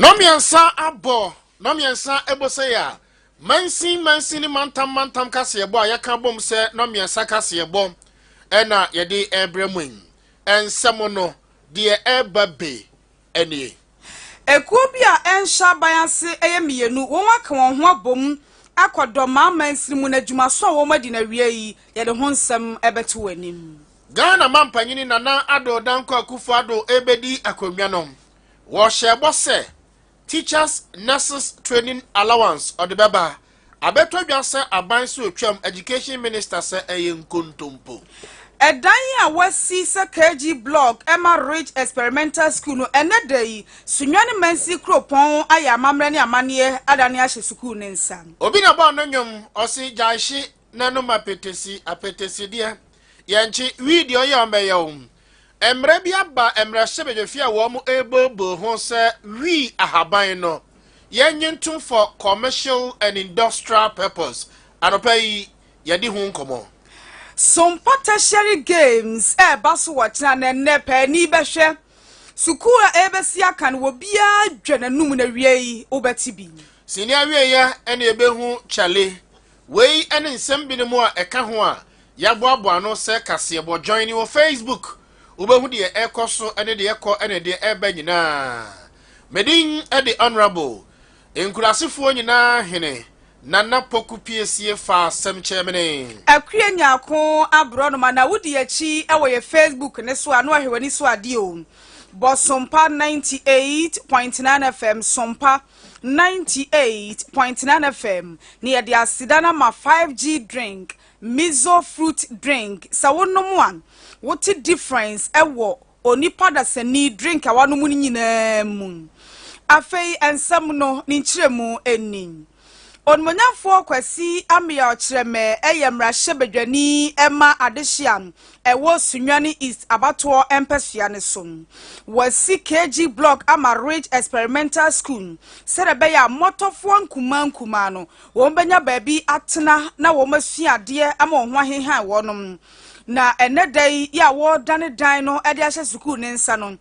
Nomiansa abo, nomiansa eboseya. Mansi ni mantam kase ebo ayaka bom se nomiansa kase ebo. Ena yede ebremwen. Ensemo no de ebabe enie. Ekubia ensha bayanse eyemienu won aka won ho abom akodo ma mansi mu na dwuma so wo madi na wie yi yede ho nsem ebeto wanim. Ghana mampanyini nana ado danko akufo ado ebedi akonwanom. Wo shebo se Teachers Nurses Training Allowance or the baba. Abeto biase abansu otwam Education Minister se eyenkontompo. Edanya wasi se KG Block Emma Ridge Experimental School no enedai sunwani mansi kropon aya mamre ne amane adane ahye school ne nsan. Obi na ba nonyom osi jaishi nanu apetesi dia. Yanchi video ya mbeyeum. Emre bia ba emre sebedefia wo mu ebobo ho se wi ahaban no yenyentum for commercial and industrial purpose anopai yedi hu nkomo Sompa tertiary games baso wachina na nepe ni behwe sukura ebesi aka no bia dwananum na wiei obeti bi senior wie ya ene ebehu chale wei ene nsem bi ne mu a eka ho a yaboabo ano se kasebo join wo Facebook Ubehu de ekoso ene de eko ene de eba nyina. Medin the honorable. Enkurasifo nyina hene. Nana poku piesie fa sem chemene. Akwie nyako abro no mana wudi achi ewo ye Facebook ne so anu ahwani so ade o. Bo Sompa 98.9 FM Sompa 98.9 FM near the asidana ma 5G drink miso fruit drink sawonom one what difference ewo onipa da sani drink awanom nyina mu afei ensam no ni nkyeremu eni onmonyafo kwasi amia okyereme eyemra hyebedwani ema adehyiam ewo sunwani east abato empesua ne so wasi KG Block ama Ridge Experimental School serebe ya motofo nkuma no won benya baabi atena na wo masua de ama ho ahehan wonom na enedai ya wo dane dan no ede ahye school ne nsa no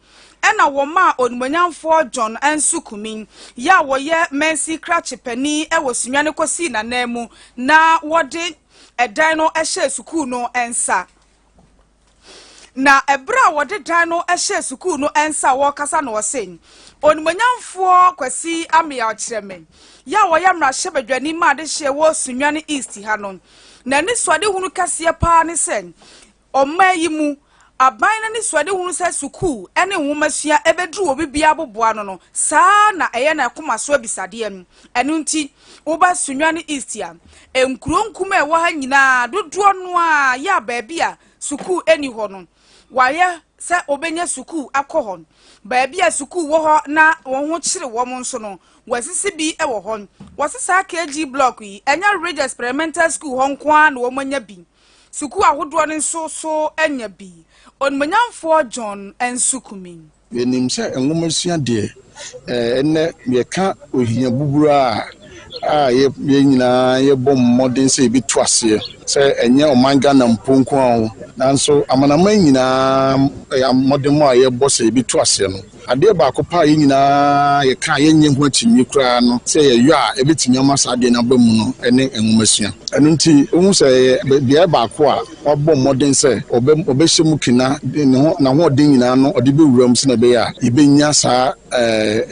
ena wo ma onmonyamfo John Ansu Kumi ya wo ye Mercy Krachipani ewo sunwane kosi na namu na wode edan no ehye school no ensa na ebra wode dan no ehye school no ensa wo kasa no sen onmonyamfo kwasi amia okyereme ya wo ya mra hyebedwani ma de hye wo sunwane east ha no na ni swade hunu kase pa ne sen omayimu aban na ni swade hunu se suku ene nwomasua ebedru obi bia boboa no saa na eye na ekoma so bisade em enu nti oba sunwane east ya enkuro nkuma ewo ha nyina dodo no a ya baabi a suku eni ho no waye se obenya suku akọ baabi a suku wo ho na won ho kyere wo mo nso no wasisi bi ewo ho wasisa KG Block yi enya Ridge Experimental School ho nko na wo manya bi suku ahodo ne nso so enya bi onmanyamfo John Ansu Kumi yenim se enwomasua de enne yeka ohia bubura ye nyina ye bom modern se bi toase se enye omanga na mponko awo nanso amanaman nyina modern mo ye boss e bi toase no ade ba akopa ye nyina ye ka ye nye ho akyinyi kura no se ye yo a ebetimi amasa ade na ba mu no ene enwomasua eno nti ohun se bia ba ako a obom modern se obehye kina na ho ode nyina no ode be wuram se na be ya ibenya sa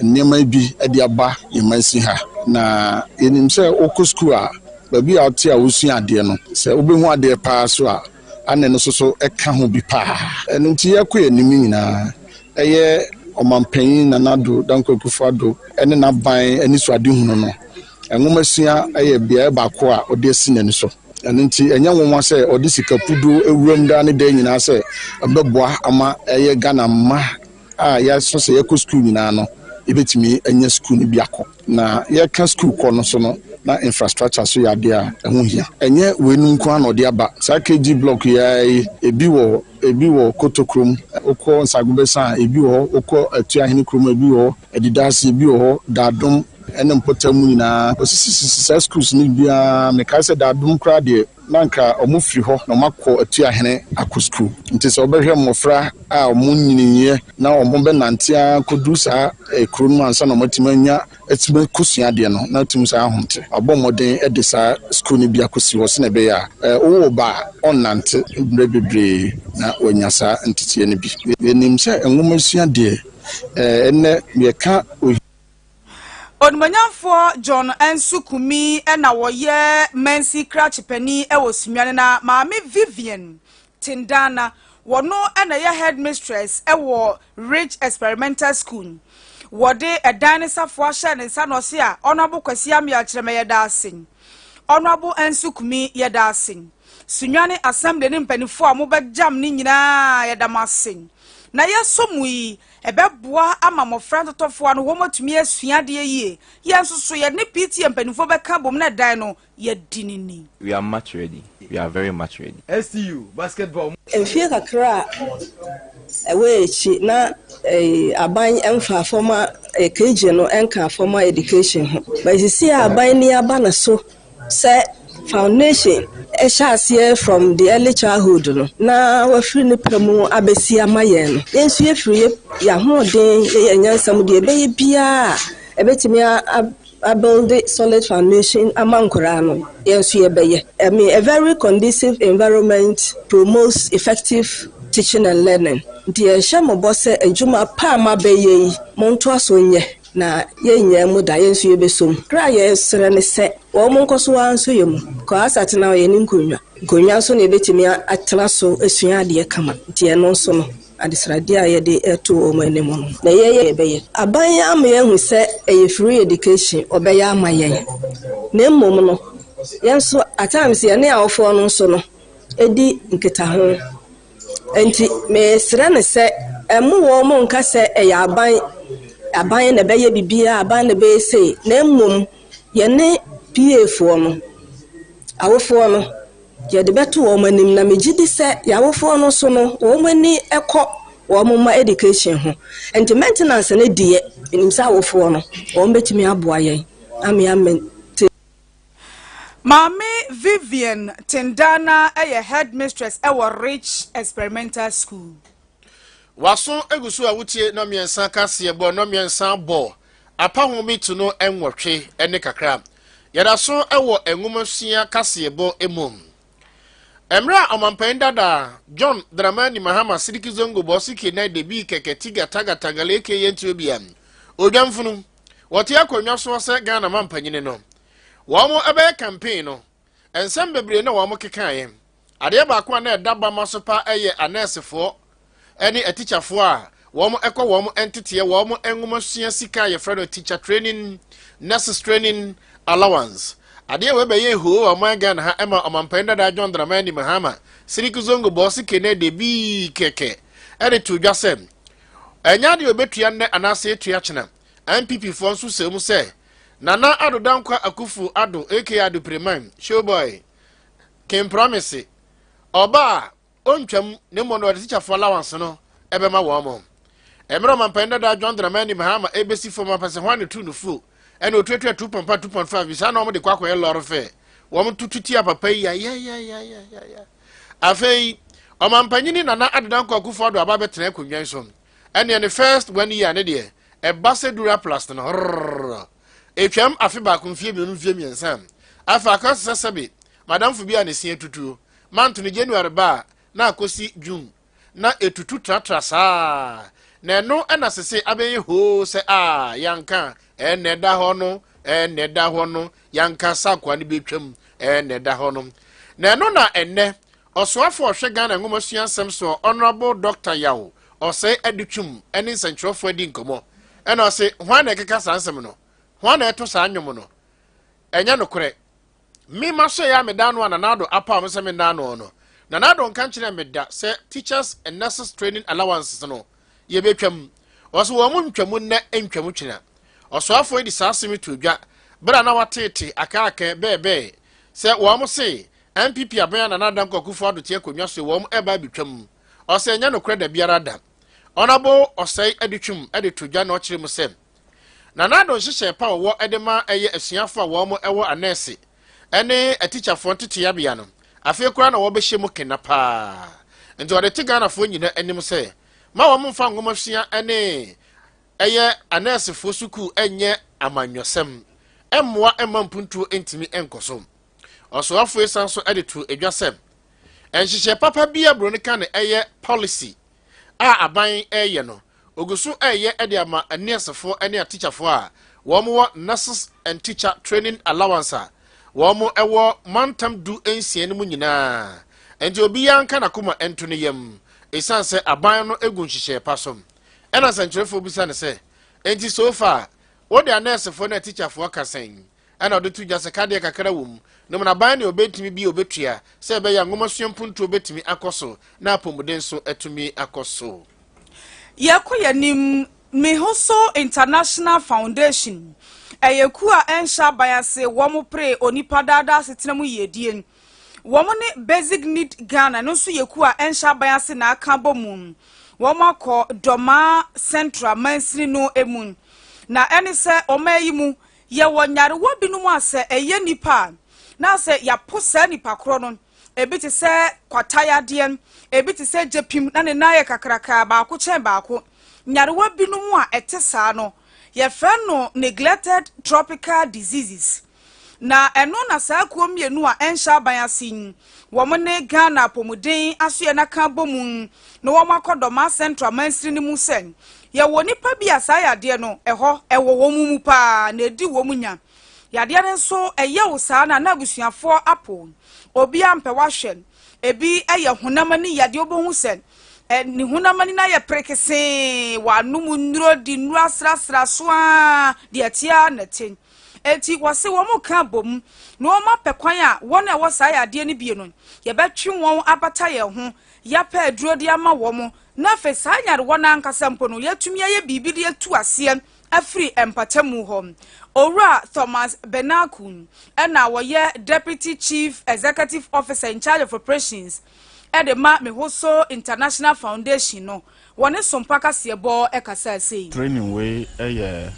nema bi ade aba yemansi ha na enim se oko school a babi a oti a wosua ade no se obehu ade pa so a ane no so eka ho bi pa eno nti yakọ enim nyina eye omampanyin na nado danko kufado ene na ban ani so ade hunu no enwomasua eye bia ba ko a ode asina ni so eno nti enya nwonwa se ode sikapudo ewuram da ne da nyina se abeboa ama eye Ghana ma a ya so se yakọ school nyina no ebetimi enya school ni biako na ye ka school ko no so no na infrastructure so ya de a ehu hia enye wenu nko an ode aba sa KG Block ya ebi wo kotokrom okọ nsagubesa ebi wo okọ atuahini krom ebi wo edidasi ebi wo dadom ɛne mpɔtamu nyinaa osisi schools ni bia meka sɛ da adom kra de nanka ɔmo firi hɔ na ɔmakɔ atu ahene akɔ school nti sɛ ɔbɛhwɛ mmɔfra a ɔmo nyiniye na ɔmo bɛnante akɔdu saa kuro no ansa na ɔmatumi anya atumi kɔsua deɛ no na atumi saa ahomte ɔbɔ mmɔden de saa school no bi akɔsi hɔ sɛ na ɛbɛyɛ a wowɔ ba ɔnnante mmerɛ bebree na wanya saa nteteɛ no bi yɛnim sɛ nwoma sua deɛ ɛnɛ yɛka Onmanyamfo John Ansu Kumi na woye Mensi Krachipeni e wosumiane na maame Vivian Tindana wono na ye headmistress e wo Rich Experimental School wode edan safo ahye ne nsa no se a Honorable Kwasi Amia Kyereme ye da asen Honorable Ansu Kumi ye da asen sunyane assembly ne mpanifo a mobajam ne nyina ye da masen na yesomu yi ebeboa ama mofra totofo no wo matumi asuade ye yensoso ye ne PT mpanifo beka bom na dan no ye dinini. We are much ready. We are very much ready. STU basketball. Enfie kakra ewe chi na aban emfa former KG no enka former education ho. But you see aban ni aba na so say foundation here from the early childhood no na we free ni pemu abesi amaye no yensu ye free ya hoden ye nyansam de be bia ebetimi a build solid foundation amankora no yensu ye beye I mean a very conducive environment promotes effective teaching and learning the shamo boss ejuma pa ma beye monto asonye na yenye mu da yensu ye besom kra ye sere ne se wo mo nkoso anso ye mu ko asate na ye ni nkonwa so ne betimi atena so esua de kama tie no so no adesrade a ye de eto o manem no na ye beye aban am ye hu se e free education obeye amayen na mmom no yenso at times ye ne awofo no so no edi nketa ho enti me sere ne se emu wo mo nka se e ya aban na beye bibia aban na beye say na mmom ye ne PA4 no awofo no ye de beto wo manim na megidi se yawofo no so no wo mani ekọ wo mama education ho and maintenance na die enim sa awofo no wo betimi aboa yen Mami Vivian Tindana a headmistress our Rich Experimental School. Waso egusu awutie no miensa kase bo no miensa bo apa homi to no enwotwe ene kakra yada so ewo enwumasua kase bo emom emra omampan dada John Dramani Mahama Sidiki Zongo bosiki na debi keketiga tagatagale ke yentu obiam odwamfunu wote akonwa so se Ghana mampanyine no wo mo ebe campaign no ensem bebre na wo mo kekaye ade ba kwa na edaba masopa eye anesefo any a teacher for warm echo warm entity warm engumasua sika ye friend teacher training nurses training allowance ade we be ye ho amagan ha ema omampenda da John Dramani Mahama Sidiki Zongo boss kene de bi keke ene to dwasem enya de obetua ne anase etua chena MPP fo nso semu se nana ado dankwa akufu ado aka ado preman showboy can promise oba ontwam ne mo no teacher for allowance no ebema wo mo emro mampenda da John Dramani Mahama ebesi fo mapase hwane tu no fu ene otuatua 2.5 bisa na mo de kwakoye loro fe wo mo tututi apapa ya afei o mampanyini nana adedan kwa kufu ado aba betena konwan so ene ne first 1 year ne de e basedura plus no etwam afi ba konfie bi no fie miensa afa akasa sabe madam fu bia ne sie tutu manto ne January ba na akosi June na etutu tratra saa na no na sese abeye ho se yanka neda ho no yanka sakwa ne betwam neda ho no na no na enne osoafo hwe Ghana ngomasua nsem so Honorable Dr. Yaw ose adutwum ene nsantrofo adi nkomo ena ose hwan na keka sansem no hwan na eto sa anwom no enya no kore mi ma so ya medano ananado apa am se medano no nanado nka nkyere meda se teachers and nurses training allowances no ye betwam oso wo mu ntwam na entwam twena oso afo di sasemi to dwa bra na watete akaka bebe se wo mo se MPP aban nanada nkokufo adote akonwa so wo mo eba betwam oso enya no kre da biara da onabo osai aditwum adito dwa na o kire mu se na nado hyehyɛ pa wo edema eye asuafo a wo mo ewo anese ene a teacher fo tete ya bia no afie kura na wo be hye mu kenapa nti ode te Ghana fo nyina anim se ma wo mfa ngoma sua ene eye anese fo suku enye amannwosem emmoa emampuntu entimi enkoso oso afo esan so edetu edwasem enhyehyɛ papa bia bronika ne eye policy a aban eye no ogusu eye ede ama anesefo ene a teacherfo a wo mo nurses and teacher training allowance wo mo ewo mantam du ensie ne mu nyina enti obi yanka na kuma ento ne yam esan se aban no egun hyehyɛ pasom ena sankyerefo bisa ne se enti so far wo de anesefo na teacherfo kasan ena ode tu jase kade kakra wom no na ban ne obetimi bi obetua se be ya ngoma suampuntu obetimi akoso na apomuden so etumi akoso Yakuyanim Mihoso International Foundation Eyeku a ensha bayase womo pre onipa dada setena mu yedien womo ne basic need Ghana no so yeku a ensha bayase na aka bomu womo akọ Doma Central Mansini no emun na eni se omayi mu ye wonyare wo binumu ase eye nipa na se ya posa nipa kro no ebi te se kwataya de ebi te se jepim na ne naye kakraka ba ko chen ba ko nyarewa binumu a etesa no ye no neglected tropical diseases na eno na sa ko mienu a ensha bayasin wo mo ne Ghana pomuden aso ye na kan bomu no wo makodoma Central Mansiri ni mu sen ye wo nipa bi asaya de no eho ewo wo mu pa na edi wo munya yade ne so eye wo sa na abusuafo apo obi ampe wahwe ebi eye honamani yade obohu sen ni hunamani na ye prekese wa numu nduro di nura sra so a de atia na ten enti wose wo mu ka bom no ma pekwan a won e wo sa ya de ne bie no ye betwe won abata ye ho ya pa aduro de ama wo mu na fe sa nyare won ankasa mpo no yatumi ye bibi de atu ase afri empatamu hom Ora Thomas Bernakuu na woye Deputy Chief Executive Officer in charge of operations Edema Mihoso International Foundation no wone Sompa kasebo ekasa sei training way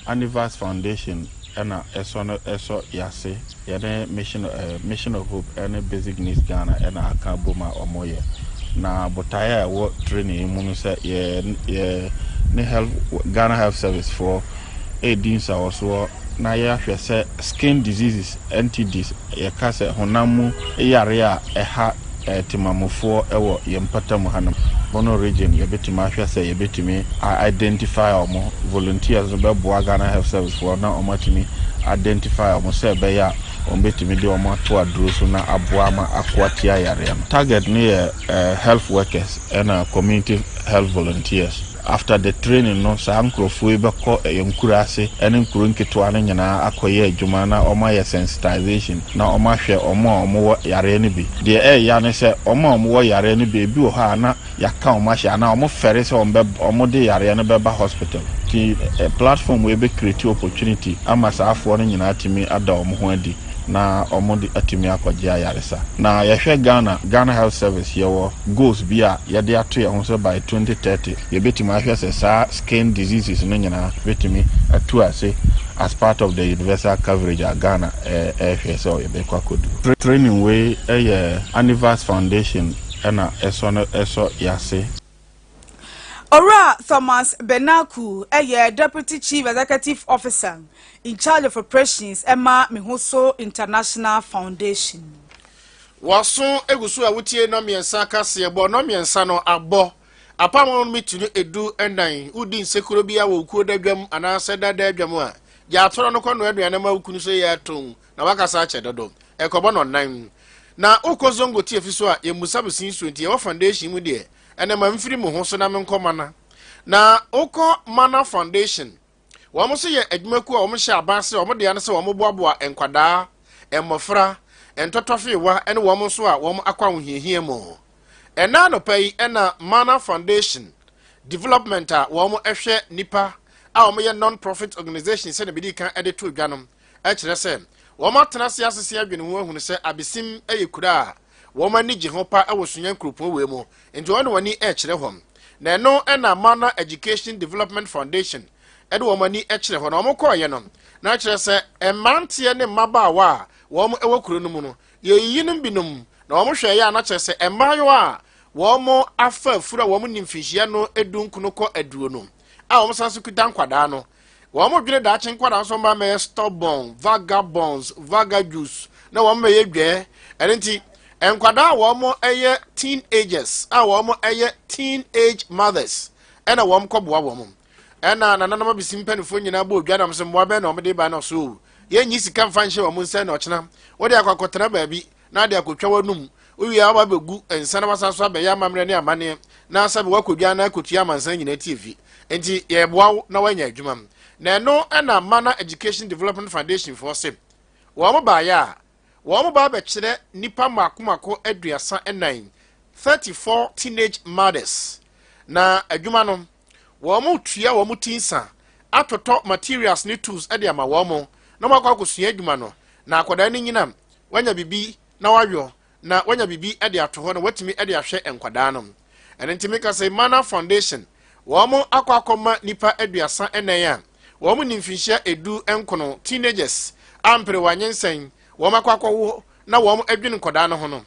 Anniversary Foundation na eso yase yene mission of hope and basic needs Ghana na aka boma omoye na botaya wo training mu no se ye ne health Ghana Health Service for aidings also na ya hwe se skin diseases NTDs ye ka se honamu yare a eha timamofo ewo yempata mu hanam bono region ye betima hwe se ye betimi identify omo volunteers be boa Ghana Health Service for na omatimi identify omo se be ya ombetimi de omo to aduro so na aboa ma akwatia yare am target ne health workers and community health volunteers. After the training no sa ankrofo e beko yenkurase ene nkuru nketo ane nyina akoye adwuma na oma ye sensitization na oma hwe omo yare ne bi de ya ne se omo yare ne bi wo ha na yaka oma hye na omo fere se omo de yare ne beba hospital ti platform we be create opportunity ama sa afo ne nyina atimi ada omo ho adi na omodi atimi akwaje ayaresa na yehwe Ghana Health Service yewo goals bia yede ato ye honso by 2030 ye betimi ahwe se sa skin diseases no nyina betimi atu ase as part of the universal coverage at Ghana ehwe se ye be kwakodu training way Anniversary Foundation na eso yase Ora Thomas Bernakuu Deputy Chief Executive Officer in charge of operations Emma Mihoso International Foundation. Waso egusu awutie no miensa kase bo no miensa no abo apamon mitunu edu endan udi nsekuro bia wo kuo dadwam anase dada adwam a ya atoro no kono aduane ma wukunu so ya ton na wakasa ache dodo ekobo no nan na ukozongo tie fiso a yemusabusin so ntie wo foundation mu de ene ma mfiri mu ho so na menkoma na uko mana foundation wo mo so ye adwumaku a wo mo hye abanse wo mo de ane se wo mo boaboa enkwada emmofra entotofiwa ene wo mo so a wo mo akwa hohiehie mo ena no pai ena mana foundation development a wo mo ehwe nipa a wo mo ye non profit organization se na bidi kan edeto dwanom e kire se wo mo tena se asese adwene ho ahunu se abesim eyekura wo ma nigi ho pa ewosunyan kropon we mu enti woni wani e kire hom na eno ena mana education development foundation ɛde wɔn ani ɛkyerɛ hɔ na wɔn kɔɔyɛ no na kyerɛ sɛ mmeranteɛ ne mmabaawa a wɔn ɛwɔ kuro no mu no yɛyiyi no binom na wɔn hwɛ yɛ a na kyerɛ sɛ mmaayewa a wɔn afa afuru a wɔn ne mfinhyia no edu nkono kɔ aduo no a wɔn san so kuta nkwadaa no wɔn dwene daakye nkwadaa nso mba mɛyɛ stubborn vagabonds vagajus na wɔn mɛyɛ dwɛ ɛne nti nkwadaa a wɔn ɛyɛ teenagers a wɔn ɛyɛ teenage mothers ɛna wɔn kɔboa wɔn ɛna nananam abisi mpanimfoɔ nyinaa bɔ odwa nam sɛ mmoa bɛn na wɔn de ba na so yɛnyi sika mfa nhyɛ wɔn nsa na ɔkyena wɔde akɔkɔtena baabi na de akɔtwa wɔnum owie aba bɛgu nsa na wasa so abɛyɛ amammerɛ ne amanneɛ na sɛ wɔkɔdwa na akɔtua amansan nyinaa tv nti yɛboa na wɔanya adwuma na ɛno ɛna mana education development foundation for sɛ wɔn baayɛ a wɔn ba bɛkyerɛ nipa makomako aduasa ɛnan 34 teenage mothers na adwuma no wɔn tua wɔn tinsa atotɔ materials ne tools ɛde ama wɔn na wɔn akɔ akɔsua adwuma no na akwadaa no nyinam wɔanya bibi na wɔayɔ na wɔanya bibi ɛde ato hɔ na wɔtumi ɛde ahwɛ nkwadaa no ɛne ntumi ka sɛ mana foundation wɔn akɔ akɔma nipa aduasa ɛnan a wɔn ne mfinhyia edu nkono teenagers ampere wanyensen wɔn akɔ akɔwo na wɔn adwene nkwadaa no ho no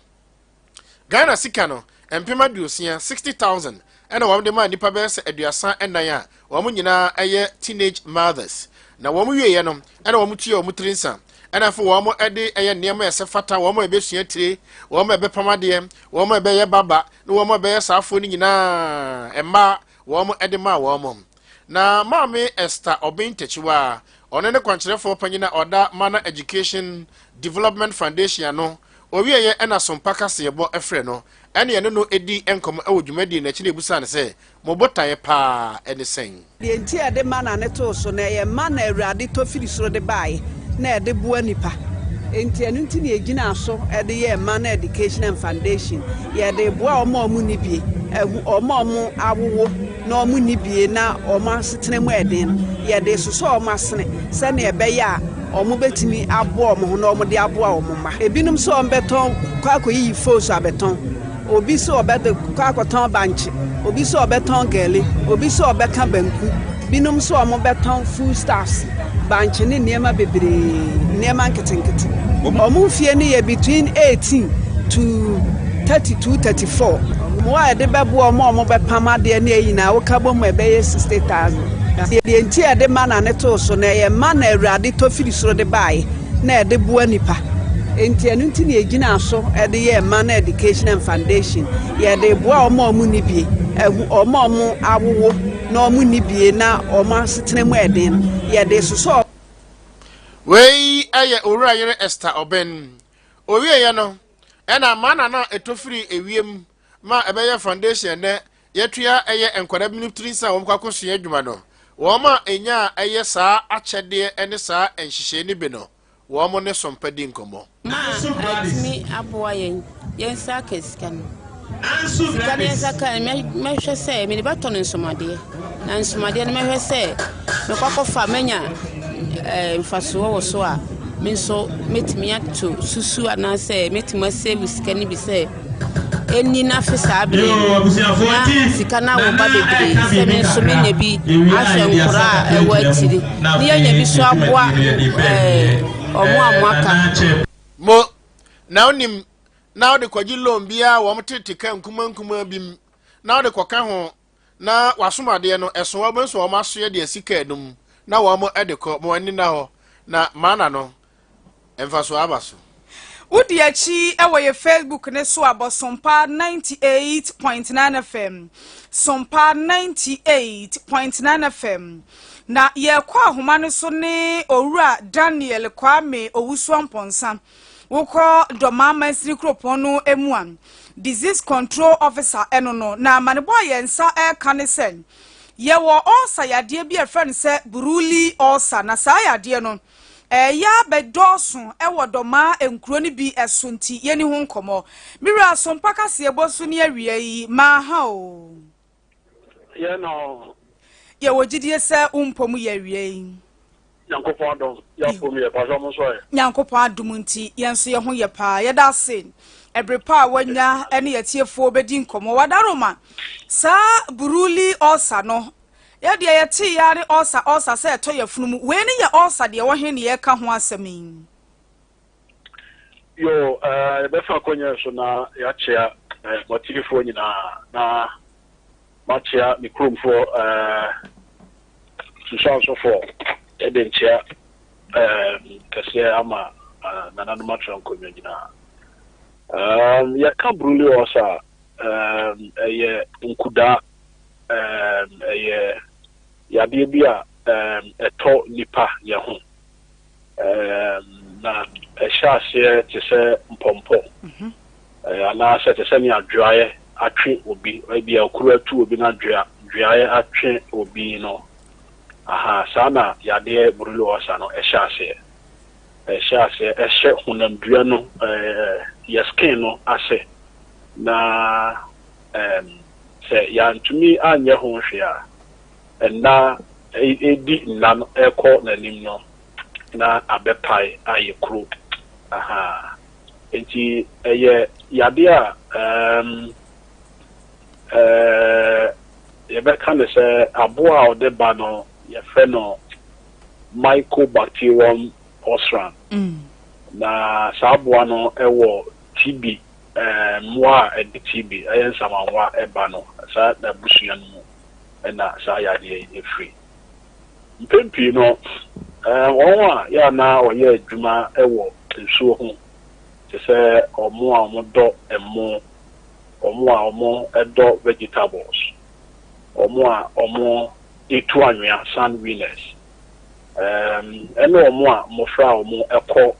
Ghana sika no mpema duosia 60,000 ɛna wɔn de ma nipa bɛyɛ sɛ aduasa ɛnan a wɔn nyinaa ɛyɛ teenage mothers na wɔn wieɛ no ɛna wɔn tua wɔn tirinsa ɛna afɔ wɔn ɛde ɛyɛ nneɛma ɛsɛ fata wɔn ɛbɛsua tire wɔn ɛbɛpamadeɛ wɔn ɛbɛyɛ baba na wɔn ɛbɛyɛ saafo no nyinaa ɛmma wɔn ɛde ma wɔn na maame Esther Obeng Takyiwaa ɔno ne kwankyerɛfoɔ panyin a ɔda Mana Education Development Foundation no owieyɛ ɛna Sompa kaseyɛbɔ ɛfrɛ no ɛne ɛno no edi nkɔmɔ ɛwɔ dwumadi n'akyi na ebusa ne sɛ mobotaeɛ paa ɛne sɛn deɛ nti ɛde Mana ne too so na ɛyɛ Mana awurade tɔ firi soro de baeɛ na ɛde boa nipa enti ɛno nti na egyina so ɛde yɛ Mana Education and Foundation yɛde boa ɔmo ni bie ɔmo awowo na ɔmo ni bie na ɔmo asetena mu ɛden no yɛde soso ɔmo asene sɛnea ɛbɛyɛ a ɔmo betumi aboa ɔmo ho na ɔmo de aboa ɔmo mma ebinom sɛ ɔmo bɛtɔn kɔ akɔyiyi fos abɛtɔn obi sɛ ɔbɛde kɔ akɔtɔn bankye obi sɛ ɔbɛtɔn gɛle obi sɛ ɔbɛka banku binom sɛ ɔmo bɛtɔn food stuffs bankye ne nneɛma bebree nneɛma nketenkete ɔmo fie no yɛ between 18 to 32 34 mo a yɛde bɛboa ɔmo bɛpam adeɛ ne nyinaa woka bɔ mu ɛbɛyɛ 60,000 deɛ nti ɛde Mana ne too so na ɛyɛ Mana awurade tɔ firi soro de baeɛ na ɛde boa nipa enti ɛno nti na egyina so ɛde yɛ Mana Education and Foundation yɛde boa ɔmo ni bie ɔmo awowo na ɔmo ni bie na ɔmo asetena mu ɛden yɛde soso wei ɛyɛ owura yere Esther Obeng owieyɛ no ɛna Mana na etofiri ewiem ma ɛbɛyɛ foundation nɛ yɛtua ɛyɛ nkwadaa binom tirinsa wɔn kɔ akɔsua adwuma no wɔn a enya ɛyɛ saa akyɛdeɛ ɛne saa nhyehyɛ ne bi no wɔn ne Sompa di nkɔmɔ atimi aboa yɛn sa kasika no sika ne saka mɛhwɛ sɛ me ne batɔ no nsomadeɛ na nsomadeɛ no mɛhwɛ sɛ mekɔkɔfa manya mfasoɔ wɔ so a me nso metimi ato susu anaasɛ metimi asave sika ne bi sɛ eni na fe saa bere na sika na wo ba bebre sɛ me nso menya bi ahwɛ nkora a ɛwɔ akyiri ne yɛnya bi so aboa ɔmo amwaka mo na onim na ode kwaji loan bia wo mtete kan kuma bim na ode kɔka ho na wasomade no ɛso wo benso wo maso ye de sika enum na wo mo ede kɔ mo ani na hɔ na Mana no emfaso abaso Udi achi ewe ye Facebook ne so abo Sompa 98.9 FM. Sompa 98.9 FM. Na ye kwa ahoma ne so ne owura Daniel Kwame Owusu Amponsa. Woko domama sirikropon no emuan. Disease control officer eno no na manebo ye nsa e kanesen. Ye wo osa yade bi e friend se buruli osa na sa yade no ya bedosun ewo doma enkuro ni bi esunti yeni ho nkomo mira Sompa kaseyebo so ne awie yi ma ha o ye no ye wogidie se umpomu ye awie yi Nyankopɔn adom ya pomu ye pa so mo so ye Nyankopɔn adom nti yenso ye ho ye pa ye da se ebrepa wanya ene yetiefo bedi nkomo wadaroma sa buruli osa no ya de ya ti ya ne osa say to ya funum we ne ya osa de wo he ne ya ka ho asemi yo be fa konya so na ya chia motifo nyina na ma chia mi kromfo so for edenchia kase ama nananu matron konya nyina ya ka bruli osa eye nkuda ya bia eto nipa ye ho na ehase te se mpompo ana se te se ni adwaye atwe obi bia okuru atu obi na dwaye atwe obi no aha sana ya de brulu osa no ehase ehye hunam dua no ya skin no ase na se ya ntumi anye ho hwea na edi nan eko na nim no na abepai aye kru aha enti eye yade a ye be kan se aboa ode ba no ye fe no mycobacterium osram na saboa no ewo TB moa edi TB ayen samanwa eba no sa na busua no na sa yade e free mpempi no won ya na oye adwuma ewo nsuo ho te se omo a omodo emo omo a omo edo vegetables omo a omo etu anwea sand winners eno omo a mofra omo eko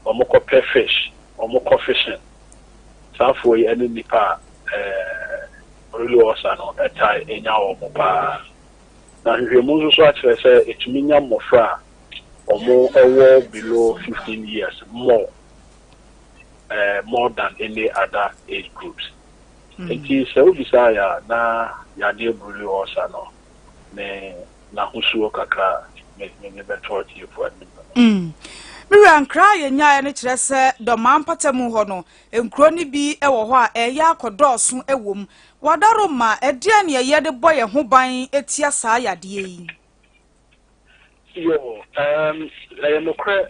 omo ko fish omo ko fishing safo ye eni nipa really osa no etai enya omo pa na nhwemu so akyere se etumi nya mofra omo ewo below 15 years more than any other age groups. It is so desire na ya de bruli osa no ne na husuo kakra me beto ti for admin. Miri ankra ye nya ne kire se do mampatamu ho no enkro ni bi ewo ho a eya akodoso ewom wadaro ma edia ne ye de boye ho ban etia saa yade yi yo le no kre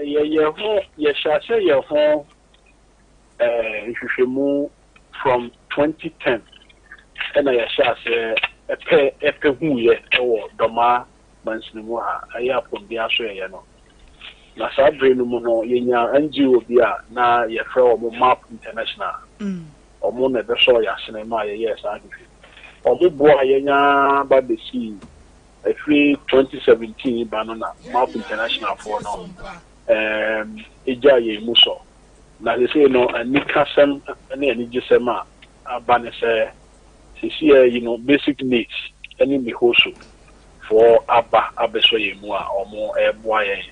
ye ho ye shase ye ho hwehwemu from 2010 and I shase epe hu ye ewo doma mansinimu ha aya pombi aso ye no na sabre no mu no yenya NGO bia na ye fra o map international omo na be so ya sinema ye yes adwi omo bo yenya ba be see every 2017 banana map international for no eja ye muso na they say no anikasem na anigisema abane say you know basic needs any mihoso for abeso ye mu a omo eboa ye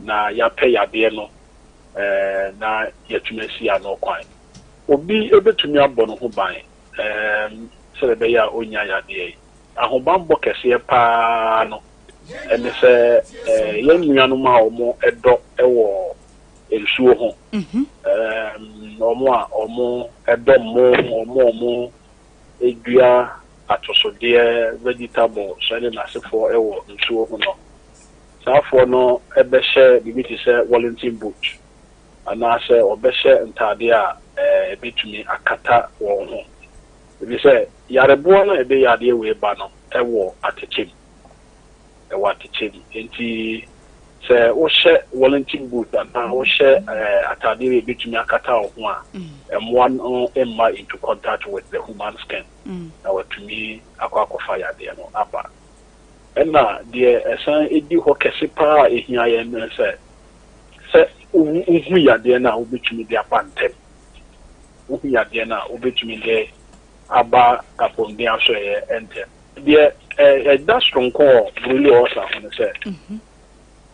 na ya pay ya de no na yetumesi ya no kwan obi ebetumi abono ho ban se be ya onya ya de ahobambo kese pa no ene se yennuanu ma omo edo ewo ensuo ho omo edo omo edua atosode vegetable so ene na sefo ewo nsuo ho no safo no ebehye bibiti se Wellington boot ana se obehye ntade a ebetumi akata wo ho bi se yarebo na ebe yade we ba no ewo atechim enti se wo hye Wellington boot ana wo hye atade we betumi akata wo ho a emwa emma into contact with the human skin na watumi akwakofa yade no aba ena de esan edi ho kese pa ehia ye no se uhu yade na obetumi de apantem uhu yade na obetumi de aba apondi aso ye ente de that strong call really also on say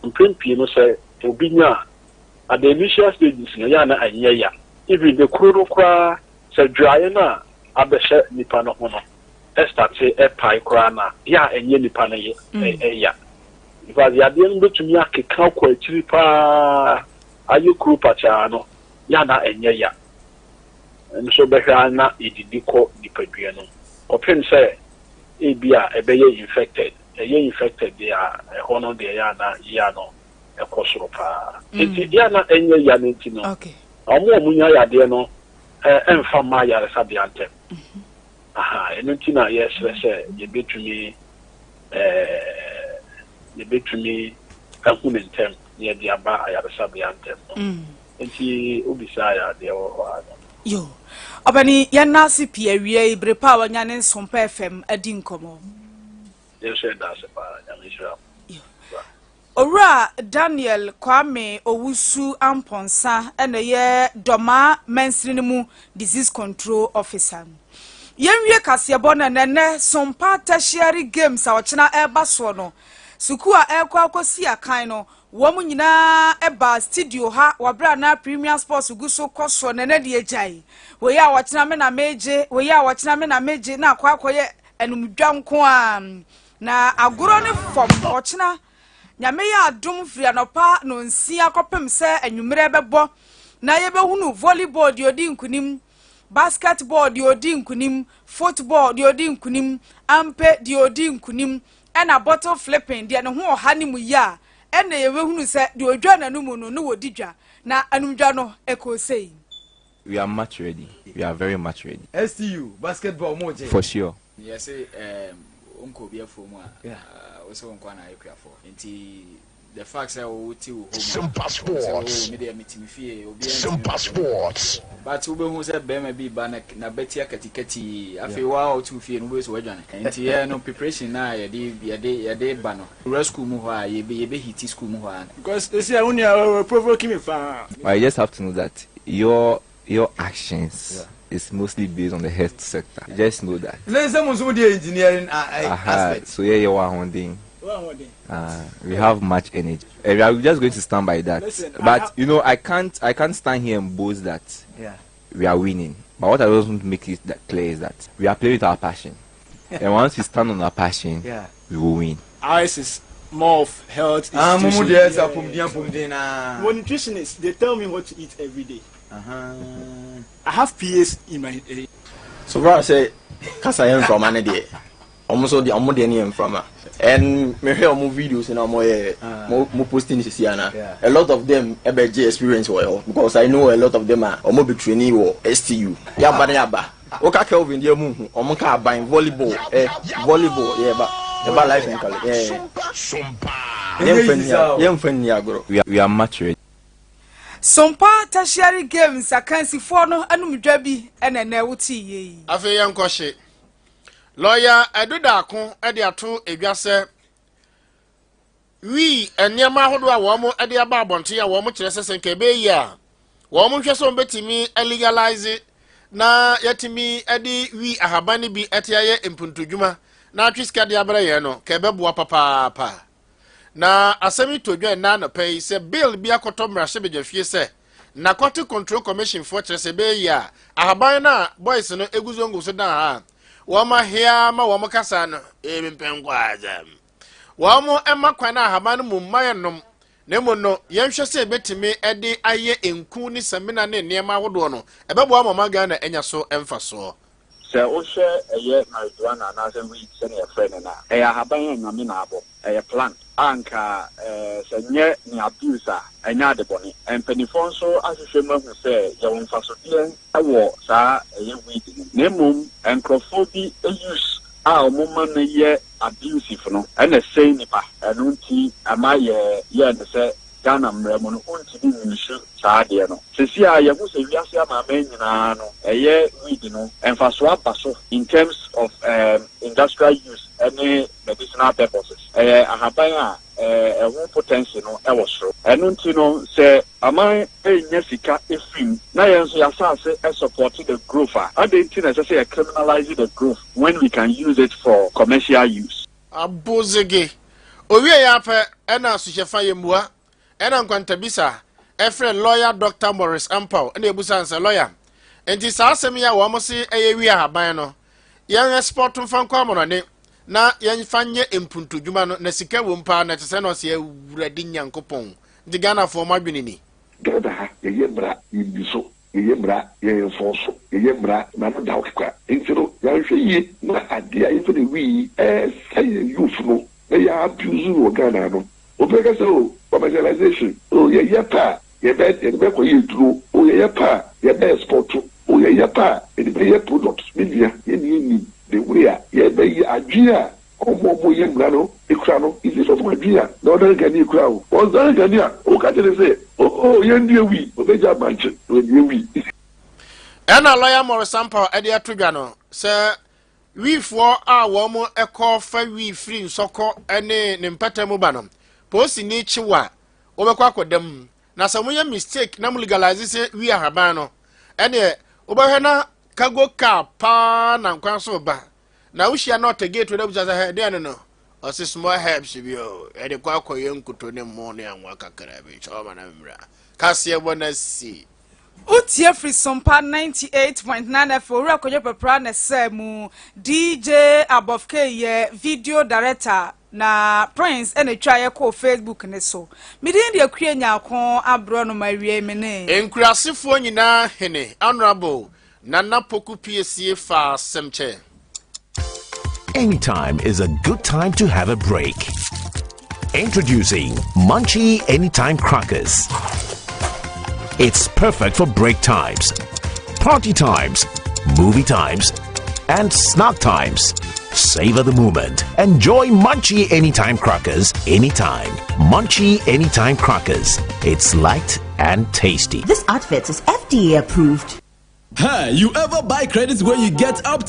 mpempi no say obinya at the initial stages no ya na anya ya even the kuro kra say dwaye na abehye nipa no ho no Esther say pai kra na ya enye nipa na ye ya because ya de no betumi akeka kwa akiri pa ayo kuro pacha no ya na enye ya nso behwa na edidi ko nipadua no opem say ebia ebeye infected infected dia hono de ya na ya no ekosoro pa enti ya na enye ya nti no okay omo nya ya de no emfa ma ya resabia ntem aha enti na yes se ye betumi ahunu ntem ye de aba ya resabia ntem enti obisa ya de wo yo obani ya nasi pia wie ibrepa wanya ne Sompa FM adi nkomo yes da se pa ya misha Ora Daniel Kwame Owusu Amponsa ene ye doma mensiri mu disease control officer. Yenwie kasebo na nene Sompa tertiary games a ochina eba so no. Suku a ekwa akosi akan no wo mu nyina eba studio ha wabra na Premier Sports guso koso nene de ejai. We ya wochina me na meje na akwa akoye enumdwa nko a na agoro ne fom ochina nyame ya adum firi anopa no nsia kopem se anwumere bebo na ye behunu volleyball de odi nkunim basketball de odi nkunim football de odi nkunim ampe de odi nkunim ena bottle flipping de ne ho oha ne mu ya ena ye behunu se de odwa na no mu no wodi dwa na anumdwa no ekosei. We are much ready. We are very much ready. STU basketball moje for sure. Yes, unko bia for mo also unko na ekwa for nti the fact say we ti home Sompa Sports me dey meet me fie obi Sompa Sports but we hu say be ma bi ba na betia katikati afi wa o tu fie no we so wadwane nti no preparation na ye dey ba no rescue mu ho a ye be hit school mu ho a because they say only provoking me fa. I just have to know that your actions is mostly based on the health sector. Just know that. Engineering aspect. So yeah, we have much energy. We are just going to stand by that. Listen, but you know, I can't stand here and boast that we are winning. But what I just want to make it that clear is that we are playing with our passion. And once we stand on our passion, we will win. Ours is more of health. Nutritionists, they tell me what to eat every day. I have PAs in my area. So far I say cause I am from another almost the amodian from and me hear more videos in more posting this year. A lot of them EBG experience well because I know a lot of them are be training or STU. Yaba. Oka Kelvin dia mu omoka ban volleyball but life in college. We are much ready. Sompa tertiary games akansi for no anumdwa bi ene na wuti yi afi yankoshe lawyer edudakun ede ato edwase wi eniama hodo a wo mo ede aba abonte a wo mo kire sesen ka be yi a wo mo hwe so betimi legalize na yatimi ede wi ahabani bi etiaye empuntudwuma na atwiska de abra ye no ka be boa papa na asemi todwa na na pay se bill bi akoto mrahye bejafie se Narcotic Control Commission for Chesebe ya ahaban na boys no eguzongo so dan ha wo ma hia ma wo kasa no empengwa azam wo mo emakwa na ahaban mu mayenom na mo no yenhwe se betimi ede aye enku ni semina ne niema hodo no ebebo amama ga na enya so emfa so se o hwe eye marijuana na se we se ne friend na ahaban nyame na abo plan anka senye ni abuse anya de boni empenifon so asehwe mahu se ye wonfa so bien ewo sa eye weed na mum encrophobi use a omuma na ye abusive no ena sei nipa enu nti amaye ye ne se Ghana mremo no unti ni nishu saade no sesi a ye hu se wiase ama nyina no eye weed no emfaso abaso in terms of industrial use any medicinal purposes ahaban a ewu potential no ewosro enu nti no se aman enya sika efim na yenso ya sase support the growth nti na say criminalize the growth when we can use it for commercial use abozege owie ya pe ena suhyefa yemua ena nkwantabisa efre lawyer Dr. Morris Ampao ena ebusansa lawyer enti sa asem ya wo mo se eyewi ahaban no yen export mfankwa monone na yenfanye empuntudwuma no na sika wompa na tese no se awurade nyankopon di Ghana for madwene ni doda yebra yebra yefoso yebra na no dawo kwa entiro ya hwe yi na ade ya ife ne wi say youth no ya abuse wo Ghana no obeka so commercialization ye pa ye be ko ye duro ye pa ye be export ye pa ye be product media ye the way ye be adwia omo ye ngano ikura no is so for adwia no dan gani ikura o dan gani o ka tell say ye ndie wi obeja banche we wi Ena lawyer Morsampa ede atodwa no se wifo a wo mo ekọ fa wi free nsoko ene ne mpatamu ba no posi ni chiwa obekwa akodam na se moye mistake na legalize se wi ahaban no ene obehwe na kago ka pa na nkwan so ba na wuhia na otegate we da buza se de no o se small helps bi o ede kwa akoye nkuto ne mo ne anwa kakara bi choma na mra kase bonasi Utie free Sompa 98.9 FM ura konye pepra na semu DJ Above K ye video director na Prince ene twa ye ko Facebook ne so midin de akue nyakon abro no mawie me ne enkurasefo nyina hene honorable Nana Poku PSA fa semche. Anytime is a good time to have a break. Introducing Munchie Anytime Crackers. It's perfect for break times, party times, movie times, and snack times. Savor the moment. Enjoy Munchie Anytime Crackers anytime. Munchie Anytime Crackers. It's light and tasty. This advert is FDA approved. Hey, you ever buy credits where you get up to